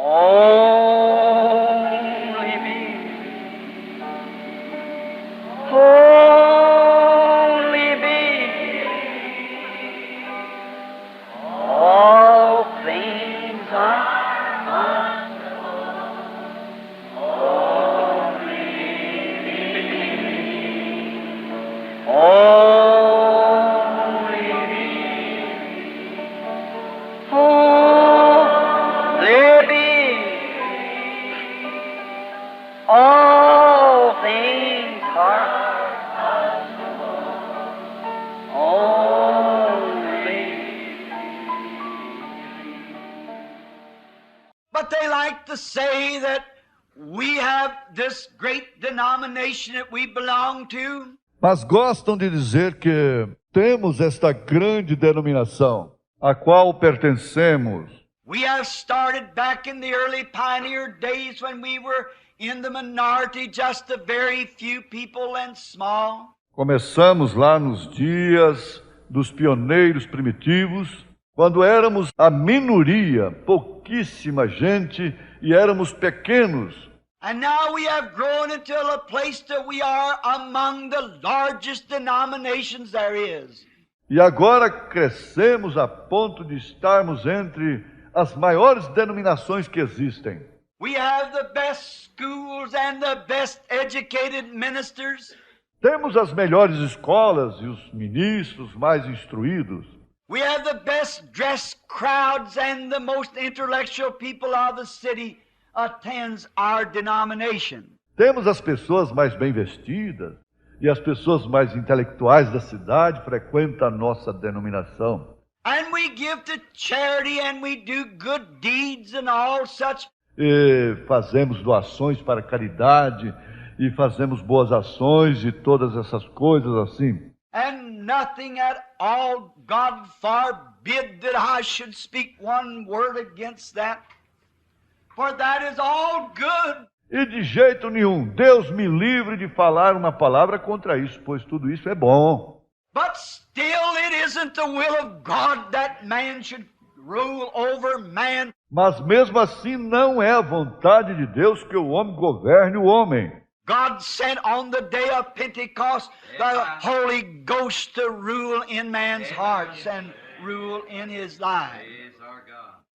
Only me. Only me. All things are only me. Only me. All things are only. But they like to say that we have this great denomination that we belong to. Mas gostam de dizer que temos esta grande denominação, a qual pertencemos. We have started back in the early pioneer days when we were in the minority, just a very few people and small. Começamos lá nos dias dos pioneiros primitivos, quando éramos a minoria, pouquíssima gente, e éramos pequenos. And now we have grown until a place that we are among the largest denominations there is. E agora crescemos a ponto de estarmos entre as maiores denominações que existem. We have the best schools and the best educated ministers. Temos as melhores escolas e os ministros mais instruídos. We have the best dressed crowds and the most intellectual people of the city attends our denomination. Temos as pessoas mais bem vestidas e as pessoas mais intelectuais da cidade frequentam a nossa denominação. And we give to charity and we do good deeds and all such. E fazemos doações para a caridade e fazemos boas ações e todas essas coisas assim. And nothing at all, God forbid that I should speak one word against that. For that is all good. E de jeito nenhum, Deus me livre de falar uma palavra contra isso, pois tudo isso é bom. But still it isn't the will of God that man should rule over man. Mas mesmo assim não é a vontade de Deus que o homem governe o homem. God sent on the day of Pentecost the Holy Ghost to rule in man's hearts and rule in his life.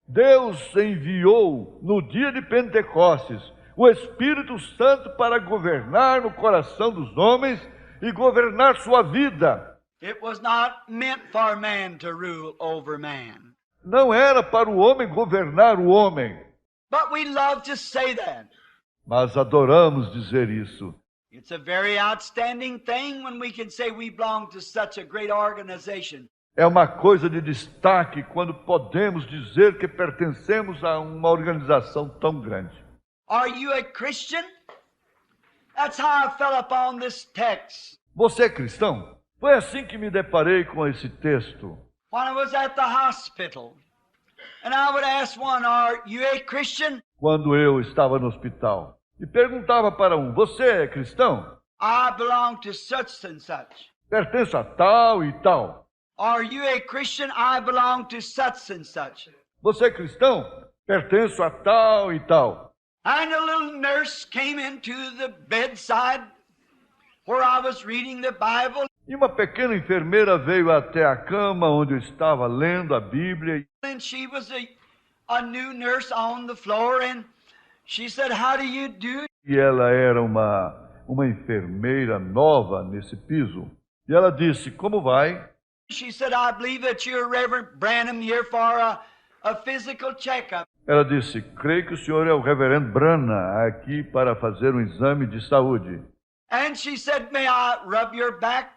Deus enviou no dia de Pentecostes o Espírito Santo para governar no coração dos homens e governar sua vida. It was not meant for man to rule over man. Não era para o homem governar o homem. But we love to say that. Mas adoramos dizer isso. It's a very outstanding thing when we can say we belong to such a great organization. É uma coisa de destaque quando podemos dizer que pertencemos a uma organização tão grande. Are you a Christian? That's how I fell upon this text. Você é cristão? Foi assim que me deparei com esse texto. When I was at the hospital, and I would ask one, are you a Christian? Quando eu estava no hospital e perguntava para um, você é cristão? I belong to such and such. Pertenço a tal e tal. Are you a Christian? I belong to such and such. Você é cristão? Pertenço a tal e tal. And a little nurse came into the bedside where I was reading the Bible. E uma pequena enfermeira veio até a cama onde eu estava lendo a Bíblia. And she was a new nurse on the floor, and she said, "How do you do?" E ela era uma enfermeira nova nesse piso. E ela disse, como vai? She said, "I believe that you're Reverend Branham here for a physical checkup." Ela disse, creio que o senhor é o reverendo Branham aqui para fazer um exame de saúde. And she said, "May I rub your back,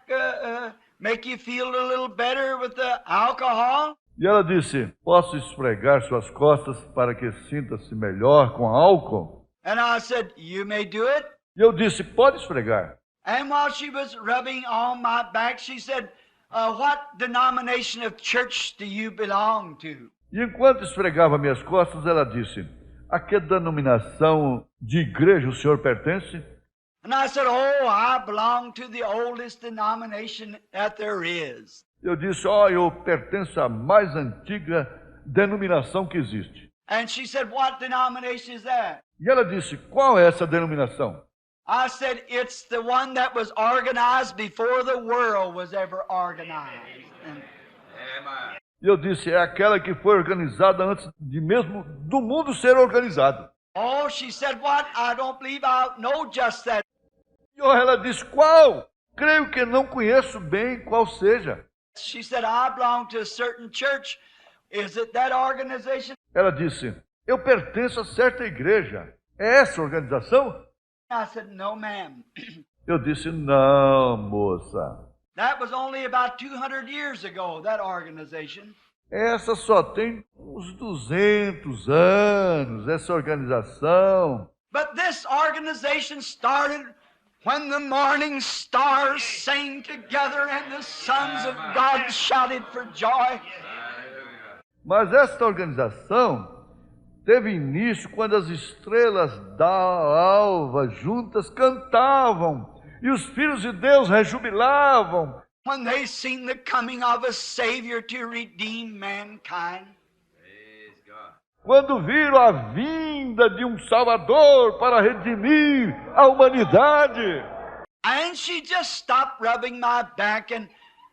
make you feel a little better with the alcohol?" E ela disse, posso esfregar suas costas para que sinta-se melhor com álcool? And I said, "You may do it." E eu disse, pode esfregar. And while she was rubbing on my back, she said, "What denomination of church do you belong to?" E enquanto esfregava minhas costas, ela disse, a que denominação de igreja o senhor pertence? And I said, "Oh, I belong to the oldest denomination that there is." Eu disse, eu pertenço à mais antiga denominação que existe. And she said, "What denomination is that?" E ela disse, qual é essa denominação? I said, "It's the one that was organized before the world was ever organized." And E eu disse, é aquela que foi organizada antes de mesmo do mundo ser organizado. oh, she said, "What? I don't believe I know just that." E ela disse, qual? Creio que não conheço bem qual seja. She said, "I belong to a certain church. Is it that organization?" Ela disse, eu pertenço a certa igreja. É essa organização? I said, "No, ma'am. Eu disse, não, moça. That was only about 200 years ago, that organization." Essa só tem uns 200 anos, essa organização. But this organization started when the morning stars sang together and the sons of God shouted for joy. Mas esta organização teve início quando as estrelas da alva juntas cantavam e os filhos de Deus rejubilavam. When they seen the coming of a Savior to redeem mankind. Quando viram a vinda de um Salvador para redimir a humanidade. And she just stopped rubbing my back, and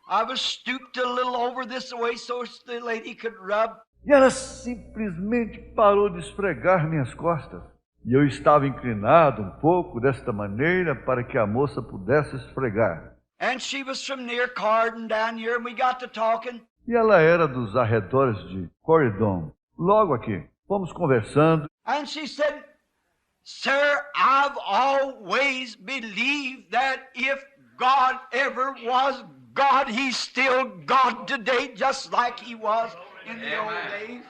I was stooped a little over this way so the lady could rub. E ela simplesmente parou de esfregar minhas costas. E eu estava inclinado um pouco desta maneira para que a moça pudesse esfregar. And she was from near Cardin down here, and we got to talking. E ela era dos arredores de Corridon. Logo aqui, fomos conversando. And she said, "Sir, I've always believed that if God ever was God, He's still God today, just like He was in the old days."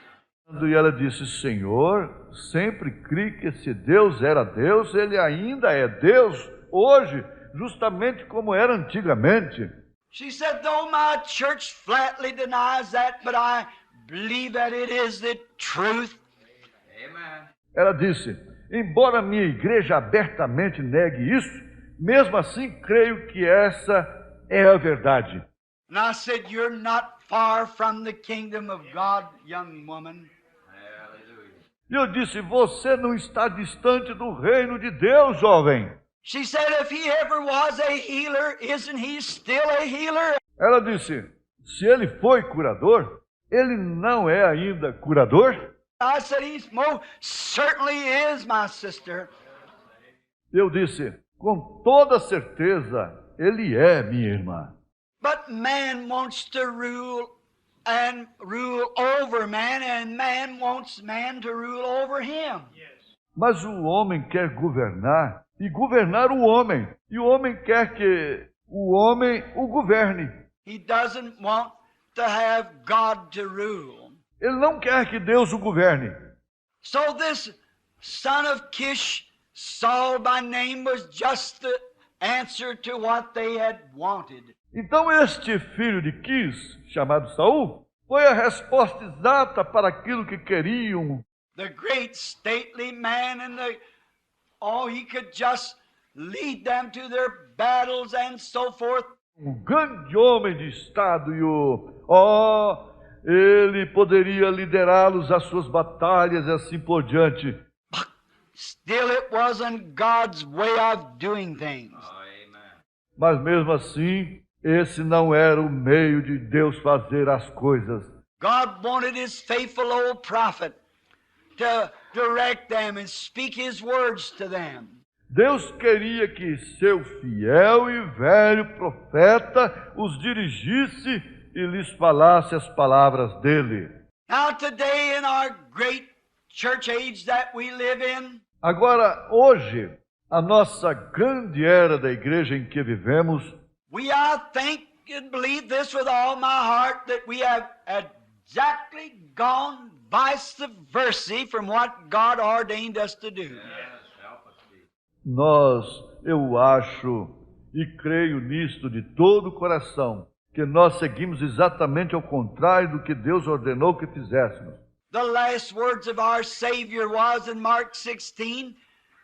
E ela disse, Senhor, sempre criei que se Deus era Deus, Ele ainda é Deus hoje, justamente como era antigamente. She said, "Though my church flatly denies that, but I believe that it is the truth." Amen. Ela disse, embora minha igreja abertamente negue isso, mesmo assim creio que essa é a verdade. And I said, "You're not far from the kingdom of God, young woman." E eu disse, você não está distante do reino de Deus, jovem. She said, "If He ever was a healer, isn't He still a healer?" Ela disse, se ele foi curador, ele não é ainda curador? I said, "He most certainly is, my sister." Eu disse, com toda certeza, ele é, minha irmã. But man wants to rule and rule over man, and man wants man to rule over him. Mas o homem quer governar e governar o homem. E o homem quer que o homem o governe. He doesn't want to have God to rule. Ele não quer que Deus o governe. So this son of Kish, Saul by name, was just the answer to what they had wanted. Então este filho de Quis, chamado Saul, foi a resposta exata para aquilo que queriam. The great stately man and he could just lead them to their battles and so forth. Um grande homem de Estado e ele poderia liderá-los às suas batalhas e assim por diante. But still it wasn't God's way of doing things. Mas mesmo assim, esse não era o meio de Deus fazer as coisas. God wanted His faithful old prophet to direct them and speak His words to them. Deus queria que seu fiel e velho profeta os dirigisse e lhes falasse as palavras dele. Now today in our great church age that we live in, Agora, hoje, a nossa grande era da igreja em que vivemos, I think and believe this with all my heart, that we have exactly gone vice versa from what God ordained us to do. eu acho e creio nisto de todo o coração, que nós seguimos exatamente ao contrário do que Deus ordenou que fizéssemos. The last words of our Savior was in Mark 16,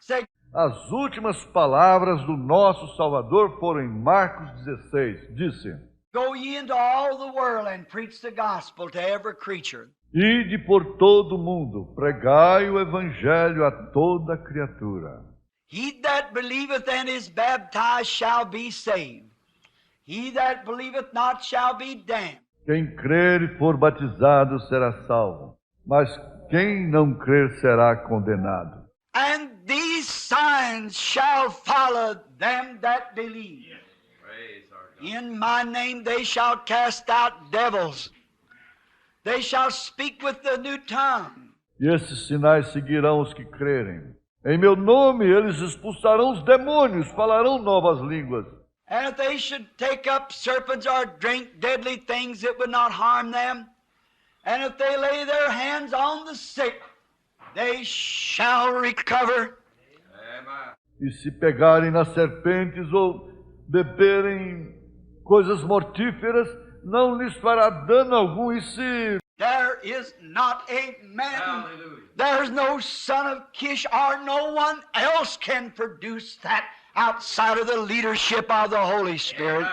said, As últimas palavras do nosso Salvador foram em Marcos 16. Disse, "Go ye into all the world and preach the gospel to every creature." Ide por todo o mundo, pregai o evangelho a toda criatura. He that believeth and is baptized shall be saved. He that believeth not shall be damned. Quem crer e for batizado será salvo, mas quem não crer será condenado. And these signs shall follow them that believe. In my name they shall cast out devils. They shall speak with the new tongue. E esses sinais seguirão os que crerem. Em meu nome eles expulsarão os demônios, falarão novas línguas. And if they should take up serpents or drink deadly things, it would not harm them. And if they lay their hands on the sick, they shall recover. E se pegarem nas serpentes ou beberem coisas mortíferas, não lhes fará dano algum. E se There is not a man, there's no son of Kish, or no one else can produce that outside of the leadership of the Holy Spirit.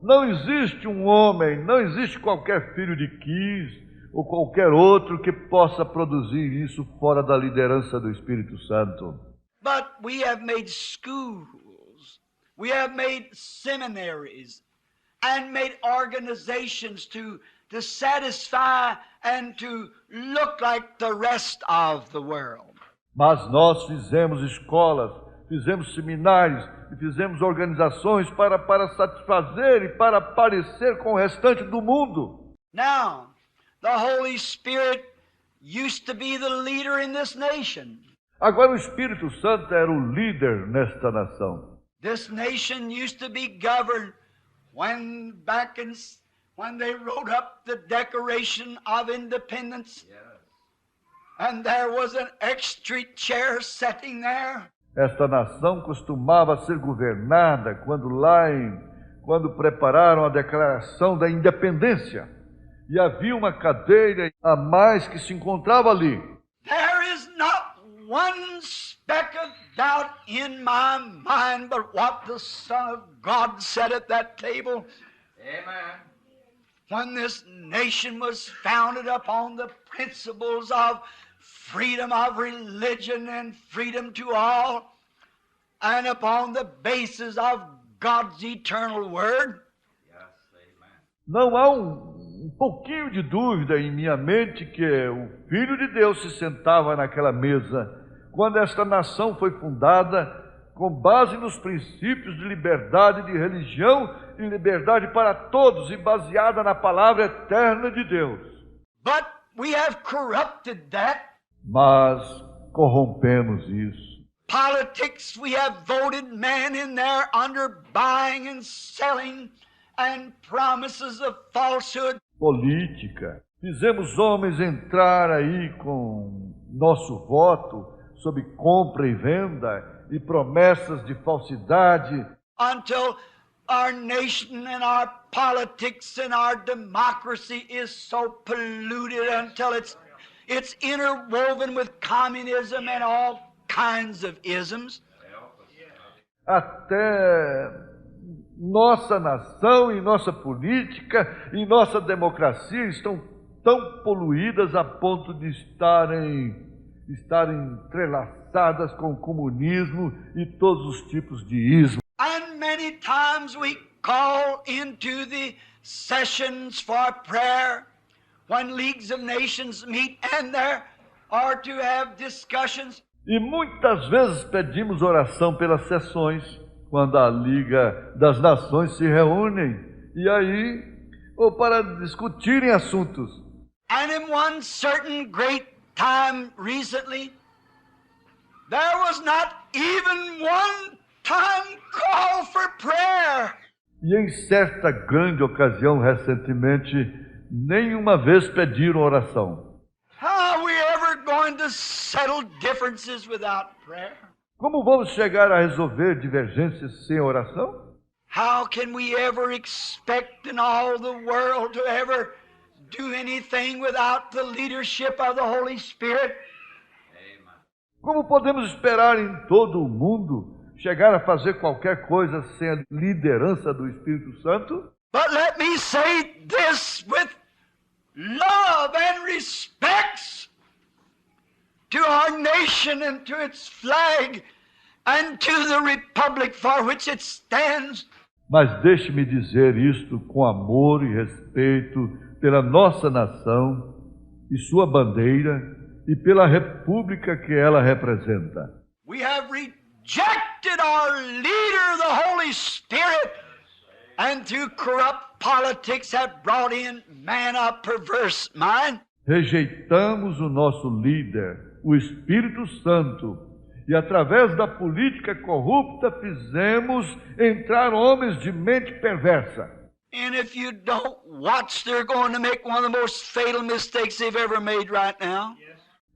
não existe um homem, não existe qualquer filho de Quis ou qualquer outro que possa produzir isso fora da liderança do Espírito Santo. But we have made schools, we have made seminaries, and made organizations to satisfy and to look like the rest of the world. Mas nós fizemos escolas, fizemos seminários e fizemos organizações para satisfazer e para parecer com o restante do mundo. Now, the Holy Spirit used to be the leader in this nation. Agora o Espírito Santo era o líder nesta nação. This nation used to be governed when they wrote up the Declaration of Independence, and there was an extra chair sitting there. Esta nação costumava ser governada quando prepararam a Declaração da Independência, e havia uma cadeira a mais que se encontrava ali. There is not one speck of doubt in my mind but what the Son of God said at that table. Amen. When this nation was founded upon the principles of freedom of religion and freedom to all, and upon the basis of God's eternal word. Yes, amen. Não há um pouquinho de dúvida em minha mente que o Filho de Deus se sentava naquela mesa quando esta nação foi fundada com base nos princípios de liberdade de religião e liberdade para todos e baseada na palavra eterna de Deus. But we have corrupted that. Mas corrompemos isso. Politics, we have voted men in there under buying and selling and promises of falsehood. Política. Fizemos homens entrar aí com nosso voto sob compra e venda e promessas de falsidade. Until our nation and our politics and our democracy is so polluted, until it's interwoven with communism and all kinds of isms. Até nossa nação e nossa política e nossa democracia estão tão poluídas a ponto de estarem entrelaçadas com o comunismo e todos os tipos de ismo. And many times we call into the sessions for prayer when leagues of nations meet and there are to have discussions. E muitas vezes pedimos oração pelas sessões, quando a Liga das Nações se reúnem, e aí, ou para discutirem assuntos. And in one certain great time recently, there was not even one time call for prayer. E em certa grande ocasião, recentemente, nenhuma vez pediram oração. How are we ever going to settle differences without prayer? Como vamos chegar a resolver divergências sem oração? How can we ever expect in all the world to ever do anything without the leadership of the Holy Spirit? Como podemos esperar em todo o mundo chegar a fazer qualquer coisa sem a liderança do Espírito Santo? But let me say this with love and respects to our nation and to its flag and to the republic for which it stands. Mas deixe-me dizer isto com amor e respeito pela nossa nação e sua bandeira e pela república que ela representa. We have rejected our leader, the Holy Spirit, and through corrupt politics have brought in man of perverse mind. Rejeitamos o nosso líder, o Espírito Santo, e através da política corrupta fizemos entrar homens de mente perversa. And if you don't watch, they're going to make one of the most fatal mistakes they've ever made right now.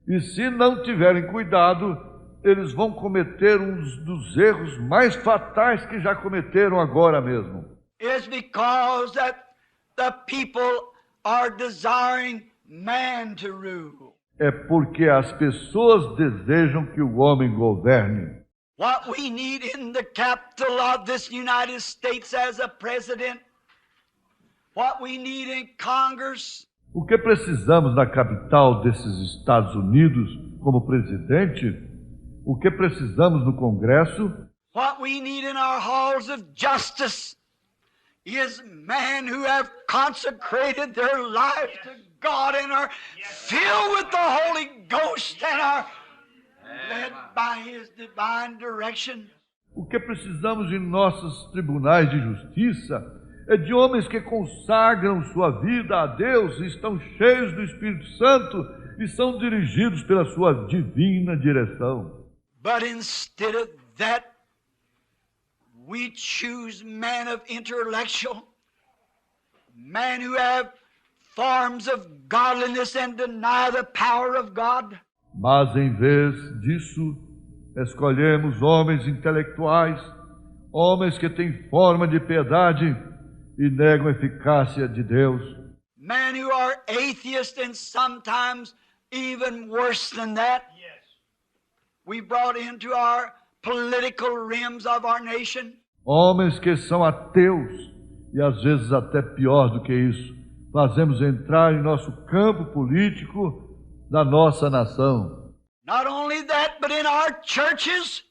E se não tiverem cuidado, eles vão cometer um dos erros mais fatais que já cometeram agora mesmo. It's because that the people are desiring man to rule. É porque as pessoas desejam que o homem governe. What we need in the capital of this United States as a president, what we need in Congress, O que precisamos na capital desses Estados Unidos como presidente? O que precisamos no Congresso? what we need in our halls of justice is men who have consecrated their lives to God and are filled with the Holy Ghost and are led by His divine direction. O que precisamos em nossos tribunais de justiça é de homens que consagram sua vida a Deus, estão cheios do Espírito Santo e são dirigidos pela sua divina direção. But instead of that, we choose men of intellectual, men who have forms of godliness and deny the power of God. Mas em vez disso, escolhemos homens intelectuais, homens que têm forma de piedade e negam a eficácia de Deus. Men who are atheists and sometimes even worse than that. We brought into our political realms of our nation. Homens que são ateus e às vezes até pior do que isso, fazemos entrar em nosso campo político da nossa nação. Not only that, but in our churches.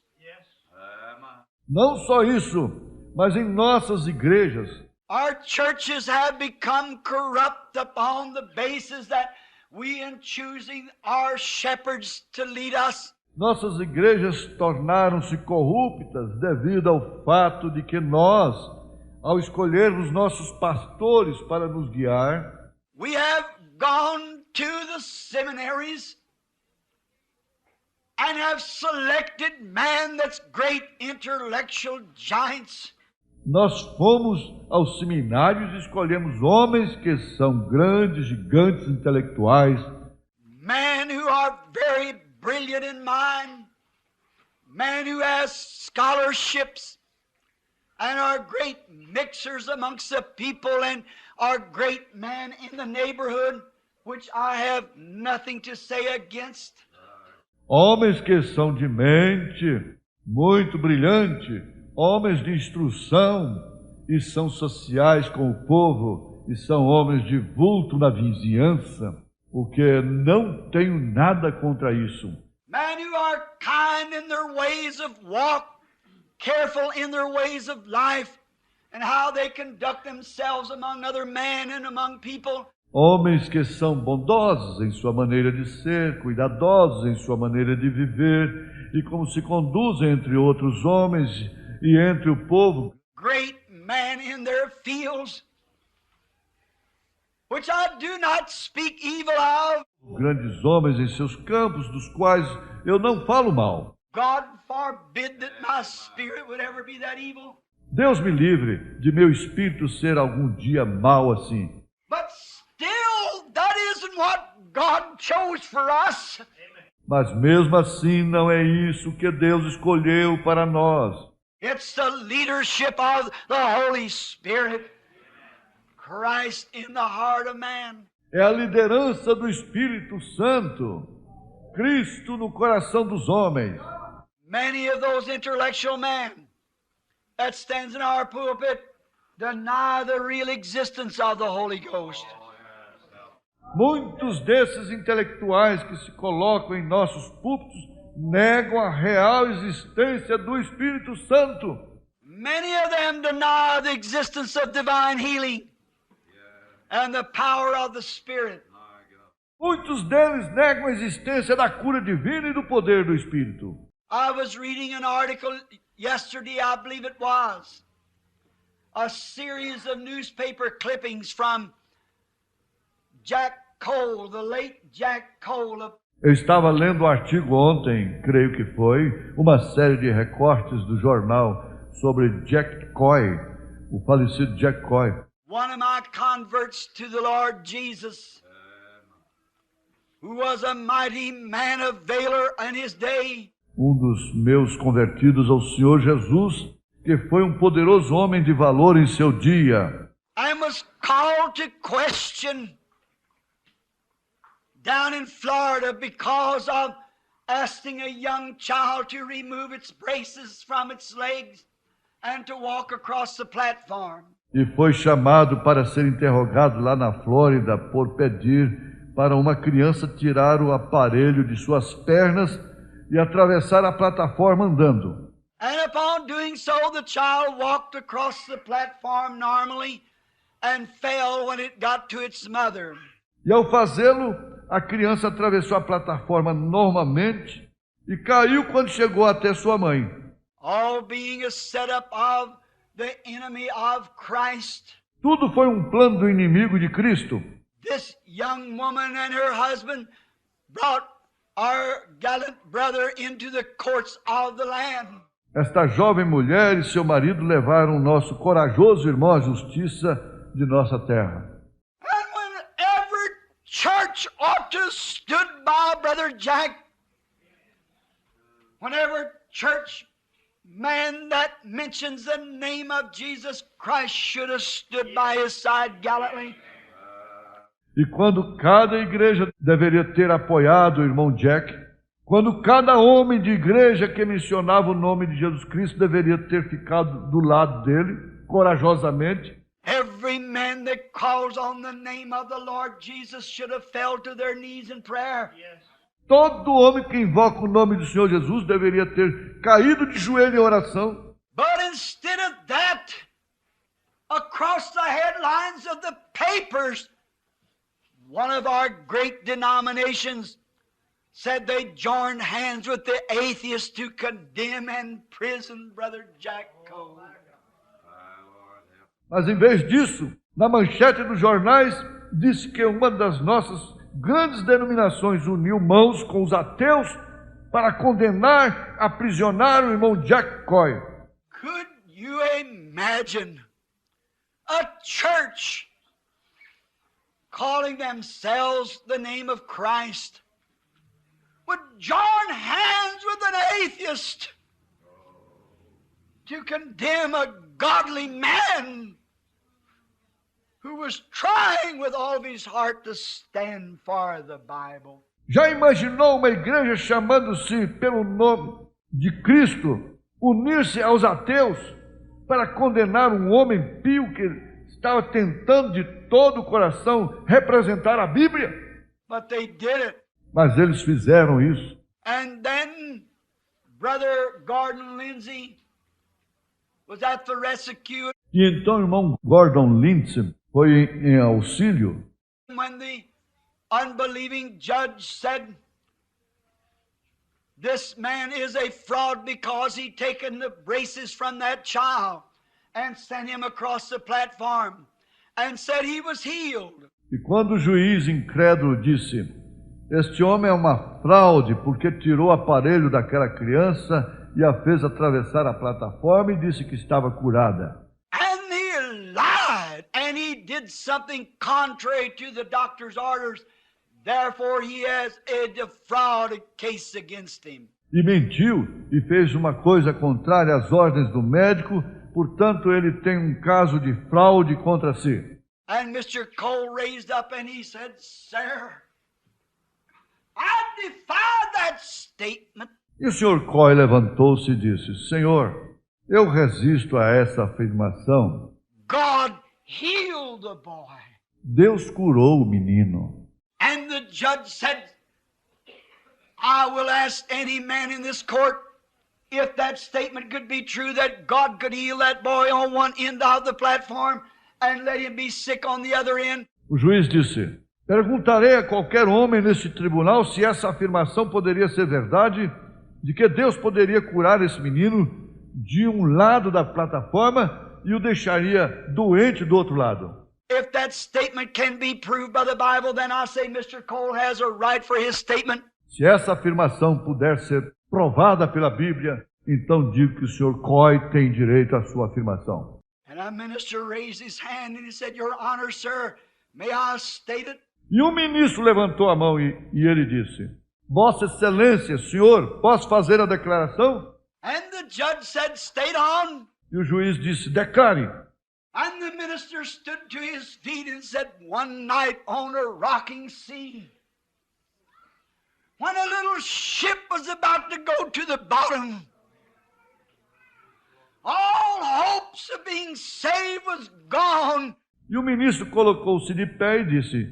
Não só isso, mas em nossas igrejas. Our churches have become corrupt upon the basis that we in choosing our shepherds to lead us. Nossas igrejas tornaram-se corruptas devido ao fato de que nós, ao escolhermos nossos pastores para nos guiar, we have gone to the seminaries and have selected men that's great intellectual giants. nós fomos aos seminários e escolhemos homens que são grandes, gigantes intelectuais, Men who are very brilliant in mind, men who has scholarships and are great mixers amongst the people and are great men in the neighborhood, which I have nothing to say against. homens que são de mente muito brilhante, homens de instrução e são sociais com o povo e são homens de vulto na vizinhança, porque não tenho nada contra isso. Men who are kind in their ways of walk, careful in their ways of life, and how they conduct themselves among other men and among people. Homens que são bondosos em sua maneira de ser, cuidadosos em sua maneira de viver e como se conduzem entre outros homens e entre o povo. Great men in their fields, which I do not speak evil of. Grandes homens em seus campos, dos quais eu não falo mal. God forbid that my spirit would ever be that evil. Deus me livre de meu espírito ser algum dia mau assim. But still, that isn't what God chose for us. Mas mesmo assim não é isso que Deus escolheu para nós. It's the leadership of the Holy Spirit, Christ in the heart of man. É a liderança do Espírito Santo, Cristo no coração dos homens. Many of those intellectual men that stands in our pulpit deny the real existence of the Holy Ghost. Muitos desses intelectuais que se colocam em nossos púlpitos negam a real existência do Espírito Santo. Many of them deny the existence of divine healing and the power of the Spirit. Muitos deles negam a existência da cura divina e do poder do Espírito. I was reading an article yesterday, I believe it was, a series of newspaper clippings from Jack Cole, the late Jack Cole. Eu estava lendo um artigo ontem, creio que foi, uma série de recortes do jornal sobre Jack Coy, o falecido Jack Coy. One of my converts to the Lord Jesus, who was a mighty man of valor in his day. Dos meus convertidos ao Senhor Jesus, que foi um poderoso homem de valor em seu dia. I was called to question down in Florida because of asking a young child to remove its braces from its legs and to walk across the platform. E foi chamado para ser interrogado lá na Flórida por pedir para uma criança tirar o aparelho de suas pernas e atravessar a plataforma andando. And upon doing so, the child walked across the platform normally and fell when it got to its mother. E ao fazê-lo, a criança atravessou a plataforma normalmente e caiu quando chegou até sua mãe. All being a setup of the enemy of Christ. Tudo foi um plano do inimigo de Cristo. This young woman and her husband brought our gallant brother into the courts of the land. Esta jovem mulher e seu marido levaram o nosso corajoso irmão à justiça de nossa terra. And when every church ought to have stood by Brother Jack, whenever church man that mentions the name of Jesus Christ should have stood by his side gallantly. E quando cada igreja deveria ter apoiado o irmão Jack, quando cada homem de igreja que mencionava o nome de Jesus Cristo deveria ter ficado do lado dele, corajosamente. Every man that calls on the name of the Lord Jesus should have fell to their knees in prayer. Todo homem que invoca o nome do Senhor Jesus deveria ter caído de joelho em oração. But instead of that, across the headlines of the papers, one of our great denominations said they joined hands with the atheists to condemn and imprison Brother Jack Cole. Mas em vez disso, na manchete dos jornais, disse que uma das nossas grandes denominações uniu mãos com os ateus para condenar, aprisionar o irmão Jack Coy. Could you imagine a church calling themselves the name of Christ would join hands with an atheist to condemn a godly man who was trying with all of his heart to stand for the Bible? Já imaginou uma igreja chamando-se pelo nome de Cristo, unir-se aos ateus para condenar um homem pio que estava tentando de todo o coração representar a Bíblia? But they did it. Mas eles fizeram isso. And then Brother Gordon Lindsay was at the rescue. E então o irmão Gordon Lindsay foi em auxílio. When the unbelieving judge said, this man is a fraud because he taken the braces from that child and sent him across the platform and said he was healed. E quando o juiz incrédulo disse, este homem é uma fraude porque tirou o aparelho daquela criança e a fez atravessar a plataforma e disse que estava curada. And he lied and he did something contrary to the doctor's orders. Therefore he has a defrauded case against him. E mentiu e fez uma coisa contrária às ordens do médico, portanto ele tem um caso de fraude contra si. And Mr. Cole raised up and he said, Sir, I defy that statement. E o Sr. Coy levantou-se e disse, Senhor, eu resisto a essa afirmação. God healed the boy. Deus curou o menino. judge said, I will ask any man in this court if that statement could be true, that God could heal that boy on one end of the platform and let him be sick on the other end. O juiz disse: perguntarei a qualquer homem neste tribunal se essa afirmação poderia ser verdade, de que Deus poderia curar esse menino de um lado da plataforma e o deixaria doente do outro lado. If that statement can be proved by the Bible, then I say Mr. Cole has a right for his statement. Se essa afirmação puder ser provada pela Bíblia, então digo que o Sr. Coy tem direito à sua afirmação. And a minister raised his hand and he said, Your Honor, sir, may I state it? E o ministro levantou a mão e ele disse: Vossa Excelência, senhor, posso fazer a declaração? And the judge said, State on. E o juiz disse: declare. And the minister stood to his feet and said, One night on a rocking sea, when a little ship was about to go to the bottom, all hopes of being saved was gone. E o ministro colocou-se de pé e disse: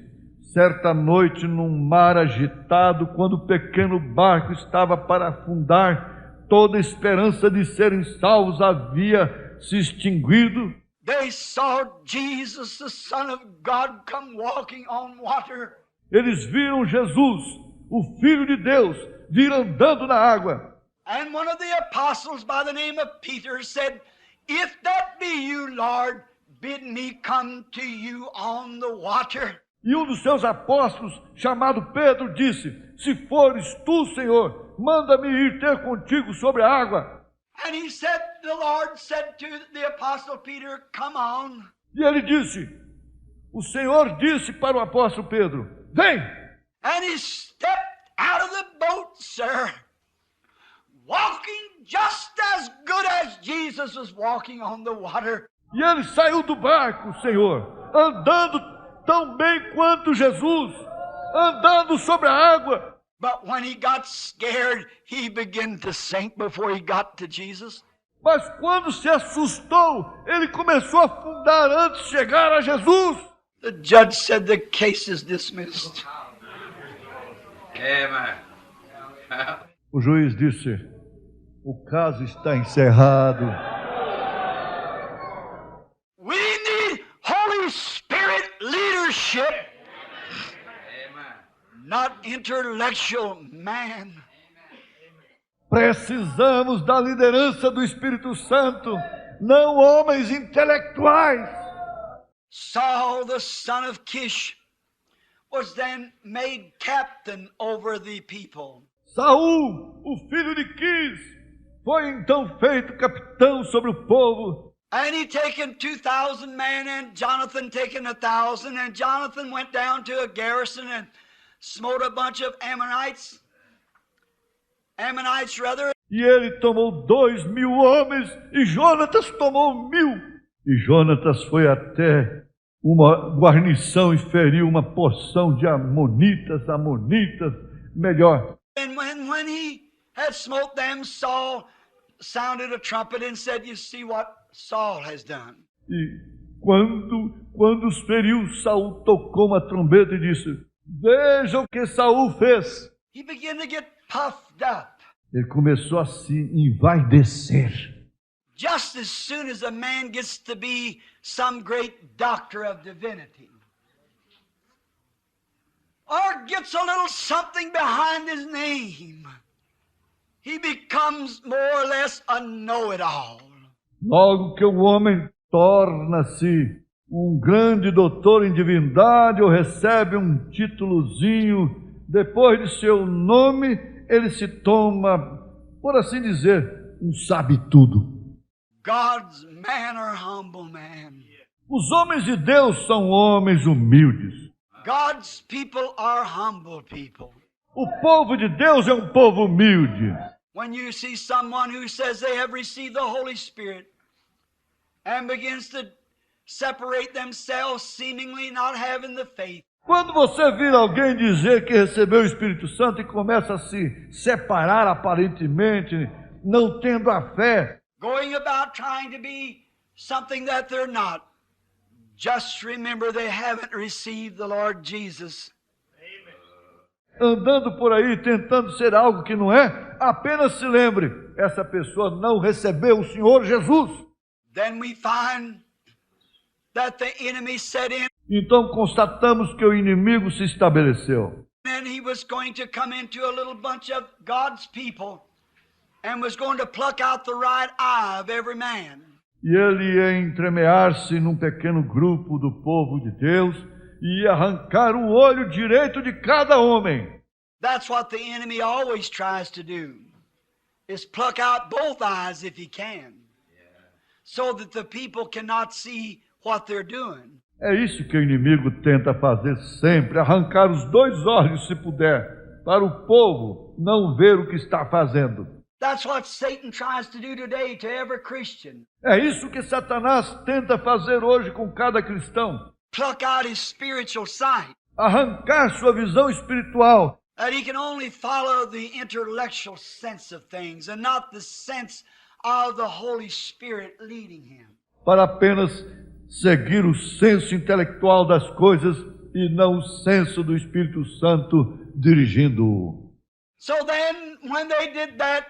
certa noite, num mar agitado, quando o pequeno barco estava para afundar, toda a esperança de serem salvos havia se extinguido. They saw Jesus, the Son of God, come walking on water. Eles viram Jesus, o Filho de Deus, vir andando na água. And one of the apostles by the name of Peter said, If that be you, Lord, bid me come to you on the water. E um dos seus apóstolos, chamado Pedro, disse: se fores tu, Senhor, manda-me ir ter contigo sobre a água. And he said, the Lord said to the apostle Peter, Come on. E ele disse, o Senhor disse para o apóstolo Pedro: vem! And he stepped out of the boat, sir, walking just as good as Jesus was walking on the water. E ele saiu do barco, Senhor, andando tão bem quanto Jesus, andando sobre a água. But when he got scared, he began to sink before he got to Jesus. Mas quando se assustou, ele começou a afundar antes de chegar a Jesus. The judge said the case is dismissed. Amen. O juiz disse: o caso está encerrado. We need Holy Spirit leadership, not intellectual man. Precisamos da liderança do Espírito Santo, não homens intelectuais. Saul, the son of Kish, was then made captain over the people. Saul, o filho de Quis, foi então feito capitão sobre o povo. And he taken 2,000 men, and Jonathan taken 1,000, and Jonathan went down to a garrison and smote a bunch of Ammonites rather. E ele tomou 2.000 homens, e Jonatas tomou 1.000. E Jonatas foi até uma guarnição e feriu uma porção de amonitas, melhor. And when he had smote them, Saul sounded a trumpet and said, You see what Saul has done. E quando os feriu, Saul tocou uma trombeta e disse: veja o que Saul fez. He began to get puffed up. Ele começou a se envaidecer. Just as soon as a man gets to be some great doctor of divinity, or gets a little something behind his name, he becomes more or less a know-it-all. Logo que o homem torna-se um grande doutor em divindade ou recebe um títulozinho depois de seu nome, ele se toma, por assim dizer, um sabe-tudo. God's men are humble men. Os homens de Deus são homens humildes. God's people are humble people. O povo de Deus é um povo humilde. When you see someone who says they have received the Holy Spirit and begins to separate themselves, seemingly not having the faith. Quando você vir alguém dizer que recebeu o Espírito Santo e começa a se separar aparentemente, não tendo a fé, going about trying to be something that they're not, just remember they haven't received the Lord Jesus. andando por aí tentando ser algo que não é, apenas se lembre, essa pessoa não recebeu o Senhor Jesus. Then we find that the enemy set in, Então constatamos que o inimigo se estabeleceu. and he was going to come into a little bunch of God's people and was going to pluck out the right eye of every man. E ele ia entremear-se num pequeno grupo do povo de Deus e ia arrancar o olho direito de cada homem. That's what the enemy always tries to do, is pluck out both eyes if he can, so that the people cannot see what they're doing. É isso que o inimigo tenta fazer sempre, arrancar os dois olhos, se puder, para o povo não ver o que está fazendo. That's what Satan tries to do today to every Christian. É isso que Satanás tenta fazer hoje com cada cristão. Pluck out his spiritual sight, Arrancar sua visão espiritual, that he can only follow the intellectual sense of things and not the sense of the Holy Spirit leading him. para apenas seguir o senso intelectual das coisas e não o senso do Espírito Santo dirigindo-o. So then, when they did that,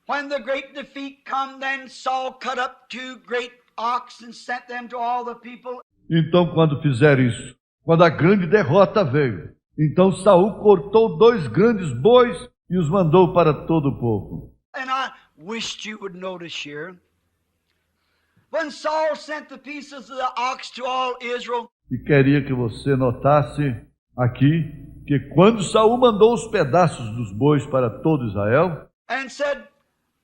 when the great defeat come, then Saul cut up 2 great ox and sent them to all the people. Então, quando fizeram isso, quando a grande derrota veio, então Saul cortou 2 grandes bois e os mandou para todo o povo. And I wished you would notice here, when Saul sent the pieces of the ox to all Israel, E queria que você notasse aqui que quando Saul mandou os pedaços dos bois para todo Israel, and said,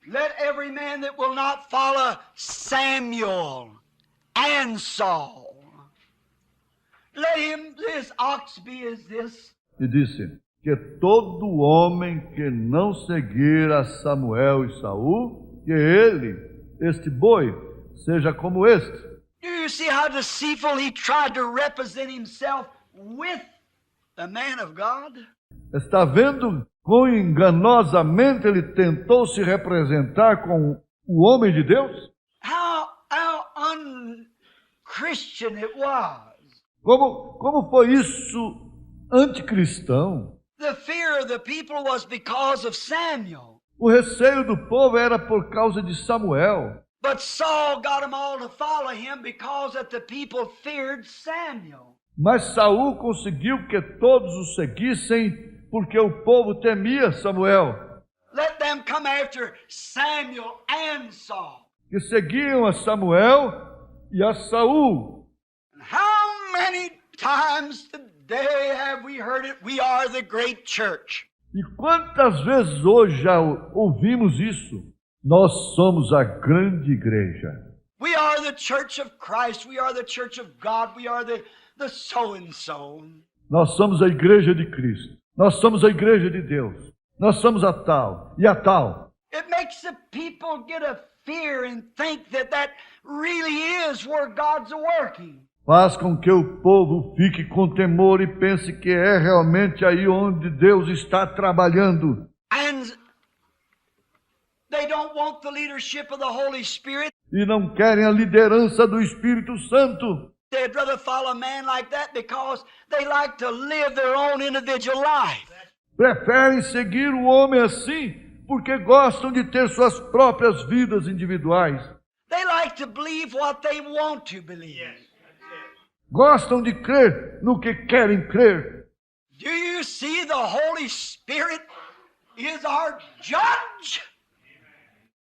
let every man that will not follow Samuel and Saul, let him, this ox be as this. e disse que todo homem que não seguir a Samuel e Saul, que ele, este boi, seja como este. Do you see how deceitful he tried to represent himself with the man of God? Está vendo quão enganosamente ele tentou se representar com o homem de Deus? How un-Christian it was. Como foi isso anticristão? The fear of the people was because of Samuel. O receio do povo era por causa de Samuel. But Saul got them all to follow him because that the people feared Samuel. Mas Saul conseguiu que todos o seguissem porque o povo temia Samuel, Let them come after Samuel and Saul. que seguiam a Samuel e a Saul. And how many times today have we heard it? We are the great church. E quantas vezes hoje já ouvimos isso? Nós somos a grande igreja. We are the church of Christ. We are the church of God. We are the so-and-so. Nós somos a igreja de Cristo. Nós somos a igreja de Deus. Nós somos a tal e a tal. It makes the people get a fear and think that that really is where God's working. Faz com que o povo fique com temor e pense que é realmente aí onde Deus está trabalhando. And they don't want the leadership of the Holy Spirit. E não querem a liderança do Espírito Santo. They'd rather follow a man like that because they like to live their own individual life. Preferem seguir o homem assim porque gostam de ter suas próprias vidas individuais. They like to believe what they want to believe. Gostam de crer no que querem crer. Do you see the Holy Spirit is our judge?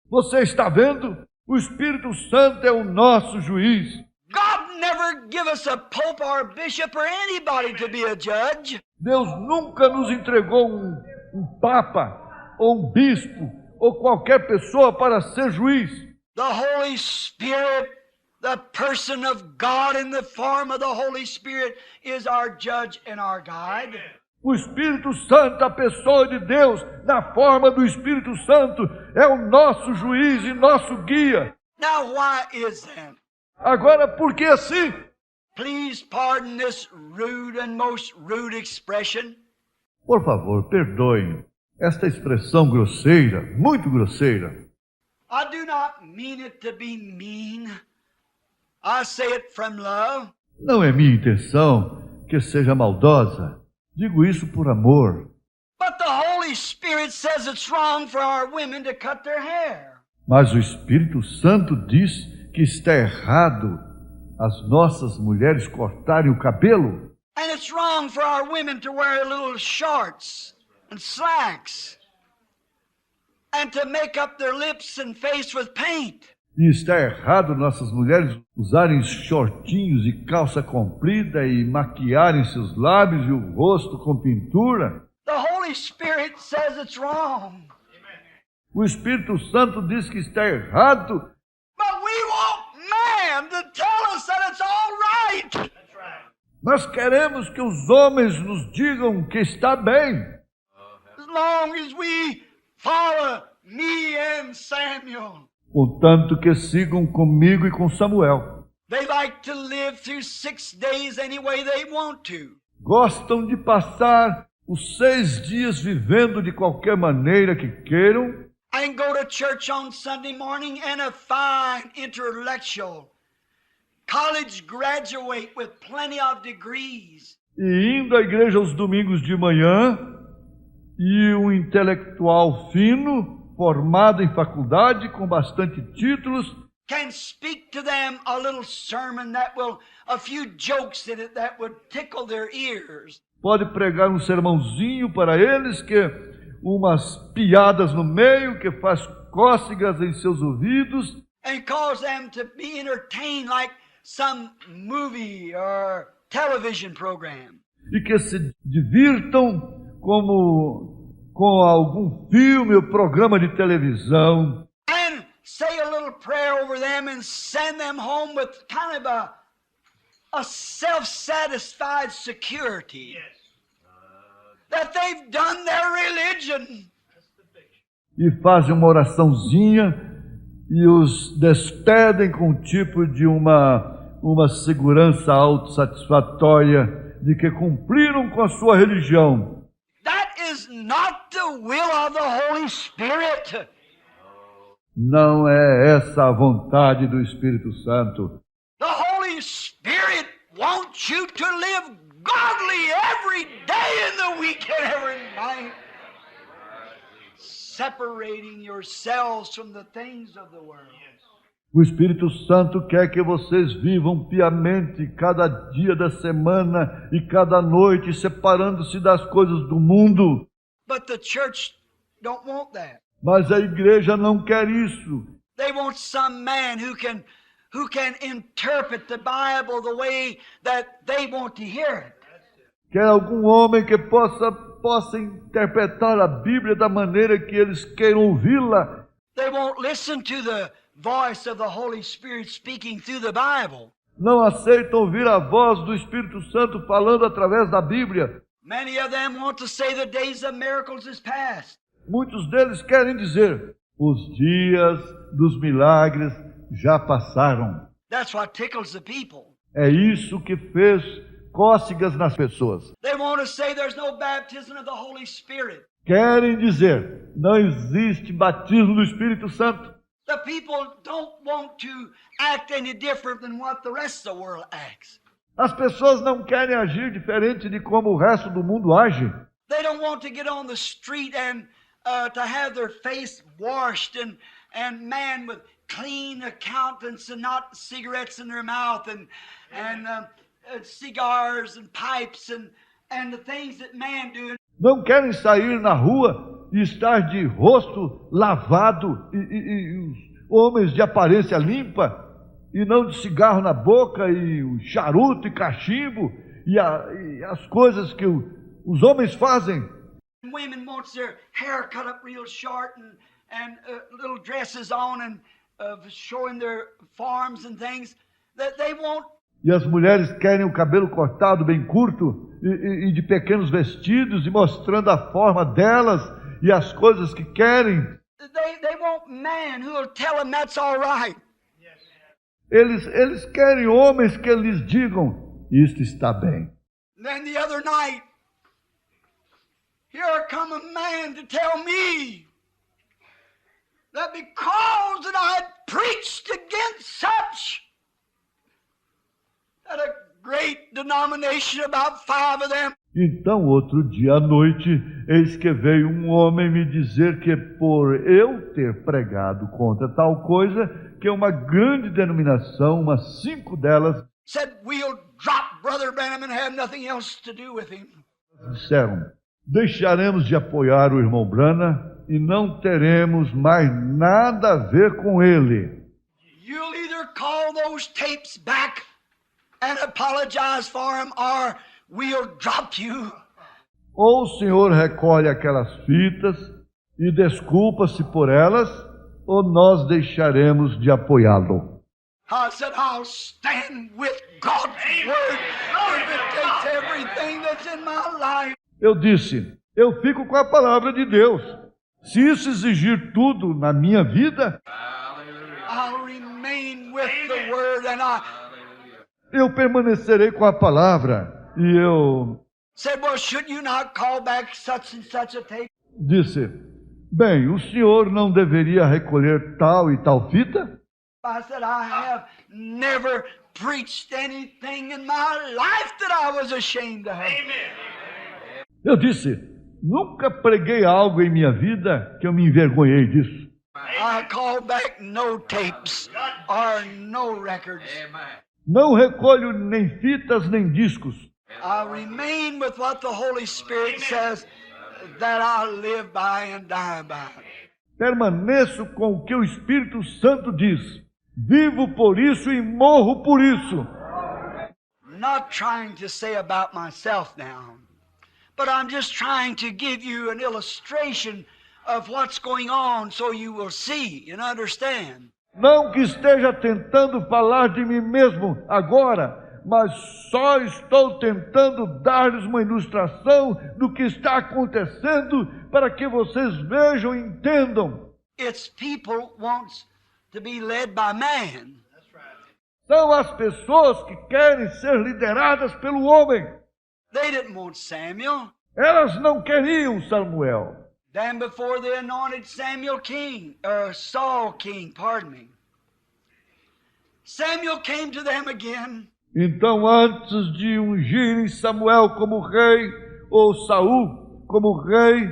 Você está vendo? O Espírito Santo é o nosso juiz. God never give us a pope or a bishop or anybody to be a judge. Deus nunca nos entregou um papa, ou um bispo, ou qualquer pessoa para ser juiz. The Holy Spirit, the person of God in the form of the Holy Spirit, is our judge and our guide. O Espírito Santo, a pessoa de Deus, na forma do Espírito Santo, é o nosso juiz e nosso guia. Now, why is that? Agora, por que assim? Please pardon this rude and most rude expression. Por favor, perdoem esta expressão grosseira, muito grosseira. I do not mean it to be mean. I say it from love. Não é minha intenção que seja maldosa. Digo isso por amor. But the Holy Spirit says it's wrong for our women to cut their hair. Mas o Espírito Santo diz que está errado as nossas mulheres cortarem o cabelo. And it's wrong for our women to wear little shorts and slacks and to make up their lips and face with paint. E está errado nossas mulheres usarem shortinhos e calça comprida e maquiarem seus lábios e o rosto com pintura. The Holy Spirit says it's wrong. O Espírito Santo diz que está errado. But we want man to tell us that it's all right. Nós queremos que os homens nos digam que está bem. As long as we follow me and Samuel. Contanto que sigam comigo e com Samuel. They like to live through 6 days any way they want to. Gostam de passar os 6 dias vivendo de qualquer maneira que queiram. And go to church on Sunday morning and a fine intellectual college graduate with plenty of degrees. E indo à igreja aos domingos de manhã, e um intelectual fino, formado em faculdade, com bastante títulos, can speak to them a little sermon a few jokes in it that would tickle their ears. Pode pregar um sermãozinho para eles, que umas piadas no meio, que faz cócegas em seus ouvidos. And cause them to be entertained like some movie or television program. E que se divirtam como com algum filme ou programa de televisão. And say a little prayer over them and send them home with kind of a self-satisfied security. Yes. That they've done their religion. E fazem uma oraçãozinha e os despedem com um tipo de uma segurança autossatisfatória de que cumpriram com a sua religião. That is not the will of the Holy Spirit. Não é essa a vontade do Espírito Santo. The Holy Spirit wants you to live godly every day in the week and every night, separating yourselves from the things of the world. O Espírito Santo quer que vocês vivam piamente cada dia da semana e cada noite, separando-se das coisas do mundo. But the church don't want that. Mas a igreja não quer isso. They want some man who can interpret the Bible the way that they want to hear it. Quer algum homem que possa interpretar a Bíblia da maneira que eles queiram ouvi-la. They won't listen to the voice of the Holy Spirit speaking through the Bible. Não aceitam ouvir a voz do Espírito Santo falando através da Bíblia. Many of them want to say the days of miracles is past. Muitos deles querem dizer: os dias dos milagres já passaram. That's what tickles the people. É isso que fez cócegas nas pessoas. They want to say there's no baptism of the Holy Spirit. Querem dizer: não existe batismo do Espírito Santo. The people don't want to act any different than what the rest of the world acts. As pessoas não querem agir diferente de como o resto do mundo age. They don't want to get on the street and to have their face washed and man with clean accountants and not cigarettes in their mouth and cigars and pipes and the things that man do. Não querem sair na rua e estar de rosto lavado e os homens de aparência limpa e não de cigarro na boca e o charuto e cachimbo e as coisas que os homens fazem. Women want their hair cut up real short and little dresses on and showing their forms and things that they won't. E as mulheres querem o cabelo cortado bem curto e de pequenos vestidos e mostrando a forma delas e as coisas que querem. They want man who will tell them that's all right. Eles querem homens que lhes digam: isto está bem. Then the other night, here come a man to tell me that because that I preached against such, that a great denomination, about 5 of them. Então, outro dia à noite, eis que veio um homem me dizer que por eu ter pregado contra tal coisa, que uma grande denominação, umas 5 delas, said, we'll drop Brother Branham and have nothing else to do with him. disseram, deixaremos de apoiar o irmão Branham e não teremos mais nada a ver com ele. You'll either call those tapes back and apologize for them, or we'll drop you. Ou o senhor recolhe aquelas fitas e desculpa-se por elas, ou nós deixaremos de apoiá-lo. I said, I'll stand with God's word if it takes everything that's in my life. Eu disse, eu fico com a palavra de Deus. Se isso exigir tudo na minha vida, I'll remain with the word, and I eu permanecerei com a palavra. E eu said, well, should you not call back such and such a tape? disse, bem, o senhor não deveria recolher tal e tal fita? I said, I have never preached anything in my life that I was ashamed of. Eu disse, nunca preguei algo em minha vida que eu me envergonhei disso. I call back no tapes or no records. Não recolho nem fitas nem discos. I remain with what the Holy Spirit says that I live by and die by. Permaneço com o que o Espírito Santo diz. Vivo por isso e morro por isso. Not trying to say about myself now, but I'm just trying to give you an illustration of what's going on so you will see and understand. Não que esteja tentando falar de mim mesmo agora, mas só estou tentando dar-lhes uma ilustração do que está acontecendo para que vocês vejam e entendam. It's people wants to be led by man. São as pessoas que querem ser lideradas pelo homem. They didn't want Samuel. Elas não queriam Samuel. Then before they anointed Samuel king, or Saul king, pardon me, Samuel came to them again. Então, antes de ungirem Samuel como rei, ou Saul como rei,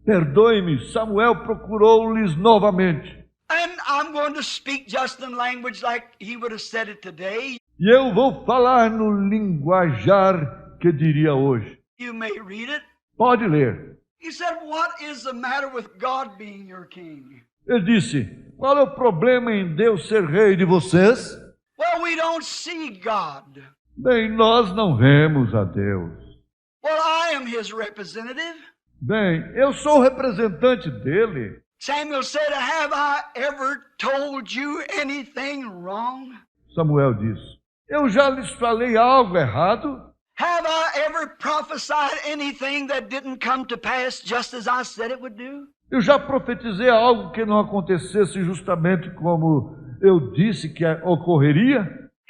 perdoe-me, Samuel procurou-lhes novamente. And I'm going to speak just in language like he would have said it today. E eu vou falar no linguajar que diria hoje. You may read it. Pode ler. He said, what is the matter with God being your king? Ele disse, qual é o problema em Deus ser rei de vocês? Well, we don't see God. Bem, nós não vemos a Deus. Well, I am his representative. Bem, eu sou o representante dele. Samuel said, have I ever told you anything wrong? Samuel disse, eu já lhes falei algo errado? Have I ever prophesied anything that didn't come to pass just as I said it would do? Eu já profetizei algo que não acontecesse justamente como eu disse que ocorreria?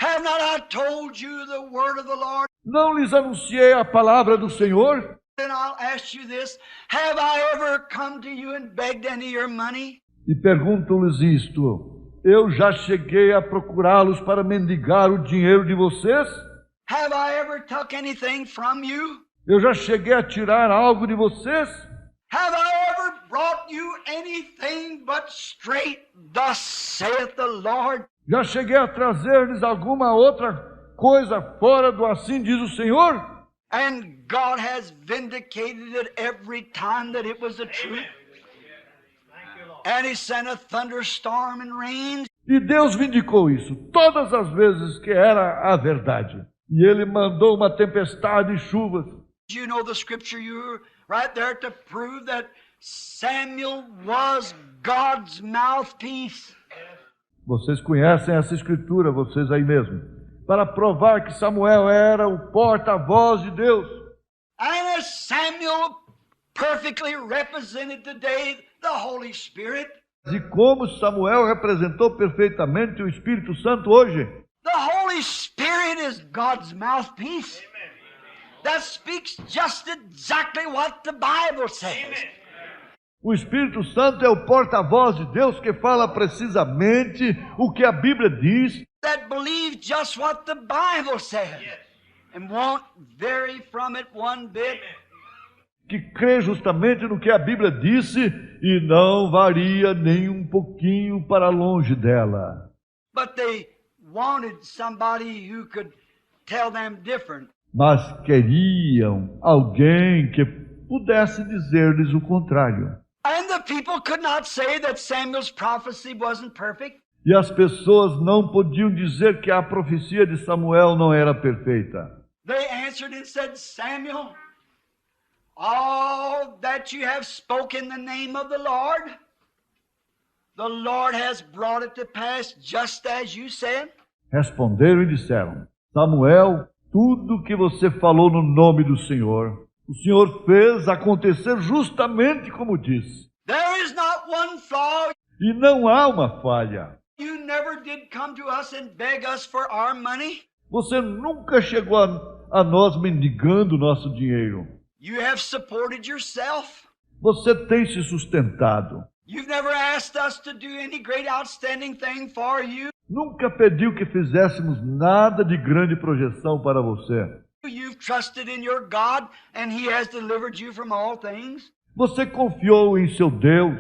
Have not I told you the word of the Lord? Não lhes anunciei a palavra do Senhor? Then I'll ask you this. Have I ever come to you and begged any of your money? E pergunto-lhes isto, eu já cheguei a procurá-los para mendigar o dinheiro de vocês? Have I ever took anything from you? Eu já cheguei a tirar algo de vocês? Have I ever brought you anything but straight, thus saith the Lord? Já cheguei a trazer-lhes alguma outra coisa fora do assim diz o Senhor? And God has vindicated it every time that it was the truth. And he sent a thunderstorm and rain. E Deus vindicou isso todas as vezes que era a verdade. E Ele mandou uma tempestade e chuvas. You know the scripture, you're right there to prove that Samuel was God's mouthpiece. Vocês conhecem essa escritura, vocês aí mesmo, para provar que Samuel era o porta-voz de Deus. And as Samuel perfectly represented today the Holy Spirit, E como Samuel representou perfeitamente o Espírito Santo hoje. the Holy Spirit is God's mouthpiece. That speaks just exactly what the Bible says. O Espírito Santo é o porta-voz de Deus que fala precisamente o que a Bíblia diz. That believes just what the Bible says. and won't vary from it one bit. Que crê justamente no que a Bíblia disse e não varia nem um pouquinho para longe dela. But they wanted somebody who could tell them different. Mas queriam alguém que pudesse dizer-lhes o contrário. And the people could not say that Samuel's prophecy wasn't perfect. E as pessoas não podiam dizer que a profecia de Samuel não era perfeita. They answered and said, Samuel, all that you have spoken in the name of the Lord has brought it to pass just as you said. Responderam e disseram: Samuel, tudo que você falou no nome do Senhor, o Senhor fez acontecer justamente como disse. There is not one flaw. E não há uma falha. You never did come to us and beg us for our money. Você nunca chegou a nós mendigando nosso dinheiro. You have supported yourself. Você tem se sustentado. You've never asked us to do any great outstanding thing for you. Nunca pediu que fizéssemos nada de grande projeção para você. You've trusted in your God and He has delivered you from all things. Você confiou em seu Deus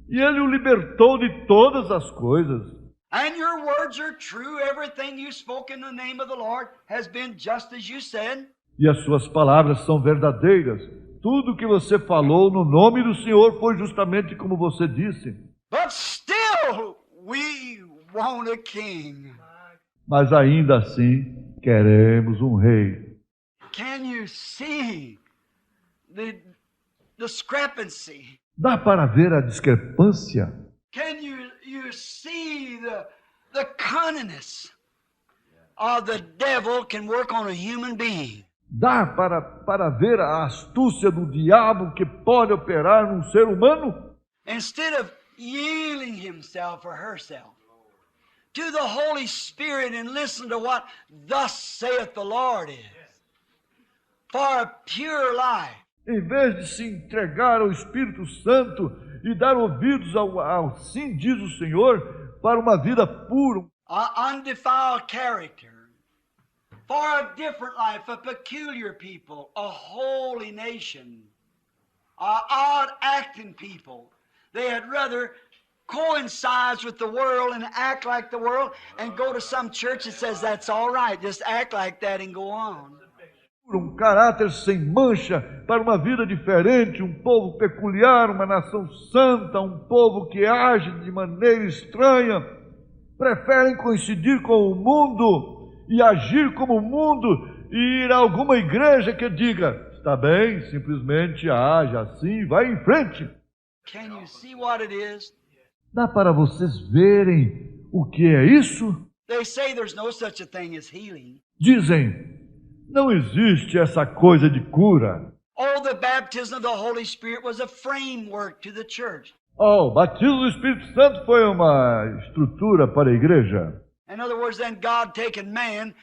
e Ele o libertou de todas as coisas. And your words are true. Everything you spoke in the name of the Lord has been just as you said. E as suas palavras são verdadeiras. Tudo que você falou no nome do Senhor foi justamente como você disse. But still we want a king. Mas ainda assim, queremos um rei. Can you see the discrepancy? Dá para ver a discrepância? Can you see the cunningness of the devil can work on a human being? Dá para ver a astúcia do diabo que pode operar num ser humano? Instead of yielding himself or herself to the Holy Spirit and listen to what thus saith the Lord is, for a pure life. Em vez de se entregar ao Espírito Santo e dar ouvidos ao sim diz o Senhor, para uma vida pura, Undefiled character, for a different life, a peculiar people, a holy nation, odd-acting people. They had rather coincide with the world and act like the world and go to some church that says that's all right, just act like that and go on. um caráter sem mancha, para uma vida diferente, um povo peculiar, uma nação santa, um povo que age de maneira estranha, preferem coincidir com o mundo e agir como o mundo e ir a alguma igreja que diga, está bem, simplesmente age assim, vai em frente. Can you see what it is? Dá para vocês verem o que é isso? They say there's no such a thing as healing. Dizem, não existe essa coisa de cura. Oh, the baptism of the Holy Spirit was a framework to the church. O batismo do Espírito Santo foi uma estrutura para a igreja. In other words, then God taking man,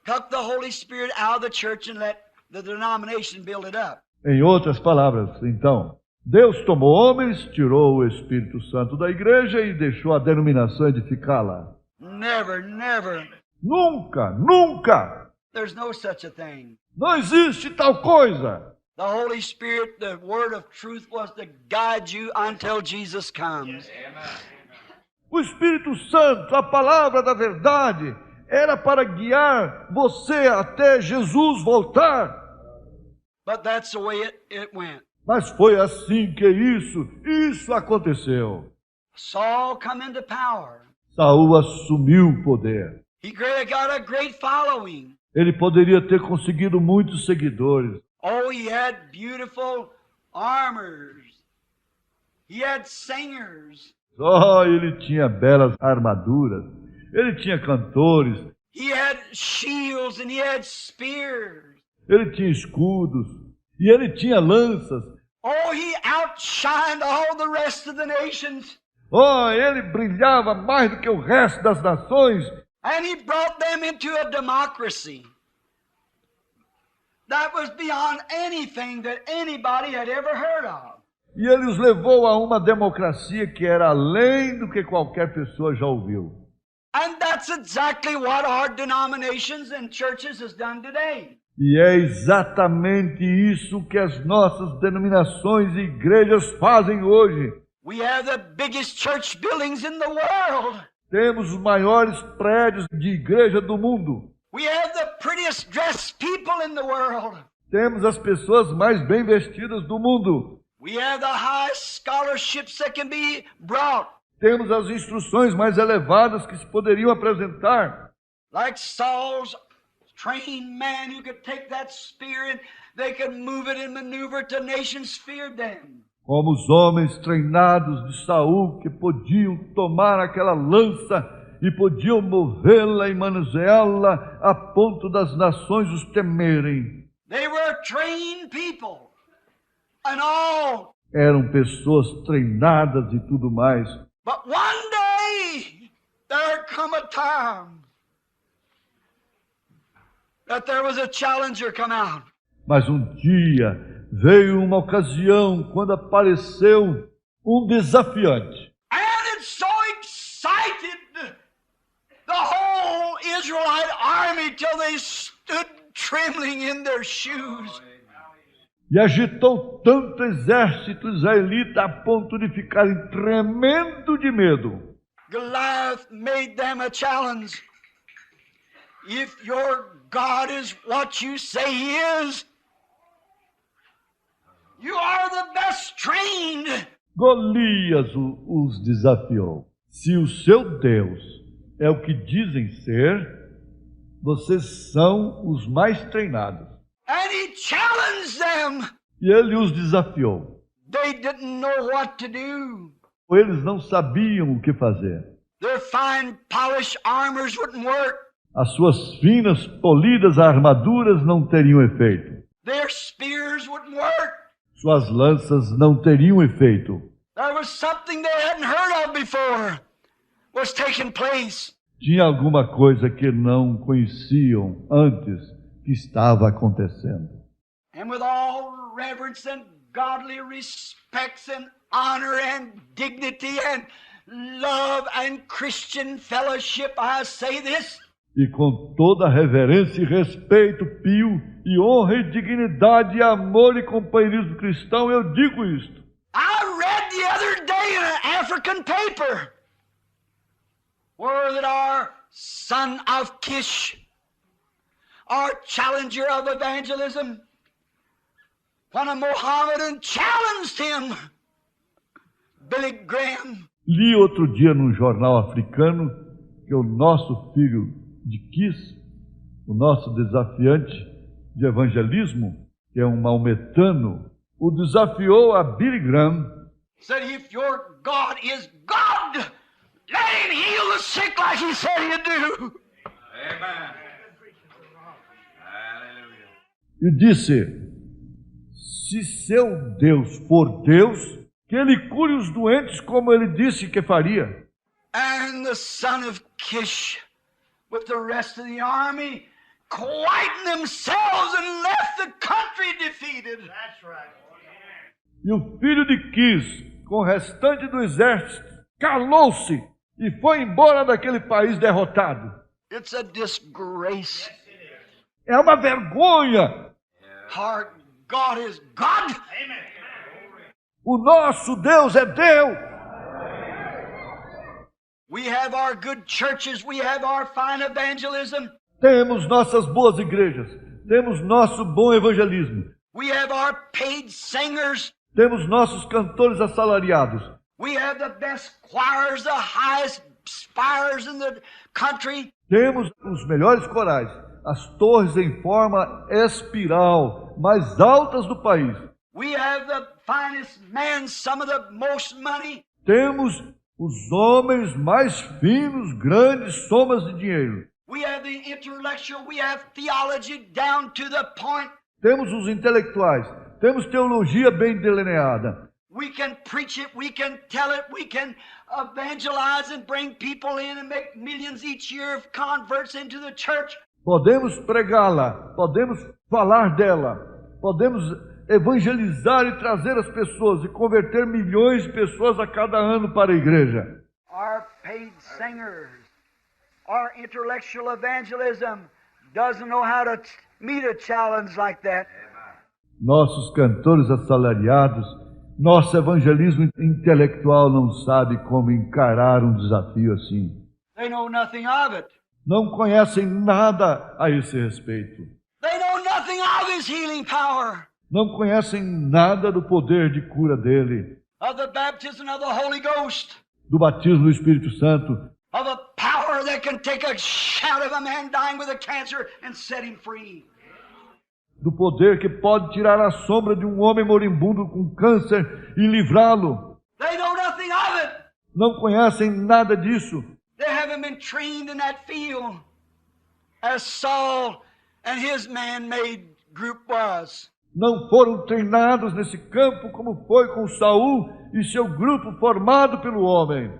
took the Holy Spirit out of the church and let the denomination build it up. Em outras palavras, então, Deus tomou homens, tirou o Espírito Santo da igreja e deixou a denominação edificá-la. Never, never. Nunca, nunca! There's no such a thing. Não existe tal coisa. The Holy Spirit, the word of truth, was to guide you until Jesus comes. O Espírito Santo, a palavra da verdade, era para guiar você até Jesus voltar. But that's the way it went. Mas foi assim que isso aconteceu. Saul come into power. Saul assumiu o poder. He got a great following. Ele poderia ter conseguido muitos seguidores. Oh, he had beautiful armors. He had singers. Ele tinha belas armaduras. Ele tinha cantores. He had shields and he had spears. Ele tinha escudos. E ele tinha lanças. Oh, he outshined all the rest of the nations. Ele brilhava mais do que o resto das nações. And he brought them into a democracy that was beyond anything that anybody had ever heard of. E ele os levou a uma democracia que era além do que qualquer pessoa já ouviu. And that That's exactly what our denominations and churches has done today. E é exatamente isso que as nossas denominações e igrejas fazem hoje. We have the biggest church buildings in the world. Temos os maiores prédios de igreja do mundo. We have the prettiest dressed people in the world. Temos as pessoas mais bem vestidas do mundo. We have the highest scholarships that can be brought. Temos as instruções mais elevadas que se poderiam apresentar. Like Saul's trained man who could take that spear and they could move it and maneuver it, the nations feared them. Como os homens treinados de Saul que podiam tomar aquela lança e podiam movê-la e manuseá-la a ponto das nações os temerem. They were trained people and all. Eram pessoas treinadas e tudo mais. But one day there come a time that there was a challenger come out. Mas um dia veio uma ocasião quando apareceu um desafiante. And it so excited the whole Israelite army till they stood trembling in their shoes. E agitou tanto exército israelita a ponto de ficarem tremendo de medo. Goliath made them a challenge. If your God is what you say he is, you are the best trained. Golias os desafiou. Se o seu Deus é o que dizem ser, vocês são os mais treinados. And he challenged them. E ele os desafiou. They didn't know what to do. Eles não sabiam o que fazer. Their fine polished armors wouldn't work. As suas finas, polidas armaduras não teriam efeito. Their spears wouldn't work. Suas lanças não teriam efeito. There was something they hadn't heard of before was taking place. Tinha alguma coisa que não conheciam antes que estava acontecendo. And with all reverence and godly respects and honor and dignity and love and Christian fellowship, I say this. E com toda reverência e respeito, pio, e honra e dignidade, e amor e companheirismo cristão, eu digo isto. I read the other day in an African paper where that our son of Kish, our challenger of evangelism, when a Mohammedan challenged him, Billy Graham. Li outro dia num jornal africano que o nosso filho de Quis, o nosso desafiante de evangelismo, que é um maometano, o desafiou a Billy Graham. Said, if your God is God, let him heal the sick like he said he'd do. Amen. Hallelujah. E disse, se seu Deus for Deus, que ele cure os doentes como ele disse que faria. And the son of Kish, with the rest of the army, quietened themselves and left the country defeated. That's right. E o filho de Quis, com o restante do exército, calou-se e foi embora daquele país derrotado. It's a disgrace. É uma vergonha. Our God is God. O nosso Deus é Deus. We have our good churches. We have our fine evangelism. Temos nossas boas igrejas. Temos nosso bom evangelismo. We have our paid singers. Temos nossos cantores assalariados. We have the best choirs, the highest spires in the country. Temos os melhores corais, as torres em forma espiral, mais altas do país. We have the finest men, some of the most money. Temos os homens mais finos, grandes somas de dinheiro. We have the intellectual, we have theology down to the point. Temos os intelectuais, temos teologia bem delineada. We can preach it, we can tell it, we can evangelize and bring people in and make millions each year of converts into the church. Podemos pregá-la, podemos falar dela, podemos evangelizar e trazer as pessoas e converter milhões de pessoas a cada ano para a igreja. Our paid singers, Our intellectual evangelism doesn't know how to meet a challenge like that. Nossos cantores assalariados, nosso evangelismo intelectual não sabe como encarar um desafio assim. They know nothing of it. Não conhecem nada a esse respeito. They know nothing of His healing power, Não conhecem nada do poder de cura dele, of the baptism of the Holy Ghost, do batismo do Espírito Santo, of a power that can take a shout of a man dying with a cancer and set him free. do poder que pode tirar a sombra de um homem moribundo com câncer e livrá-lo. They know nothing of it. Não conhecem nada disso. They haven't been trained in that field as Saul and his man-made group was. Não foram treinados nesse campo como foi com Saul e seu grupo formado pelo homem.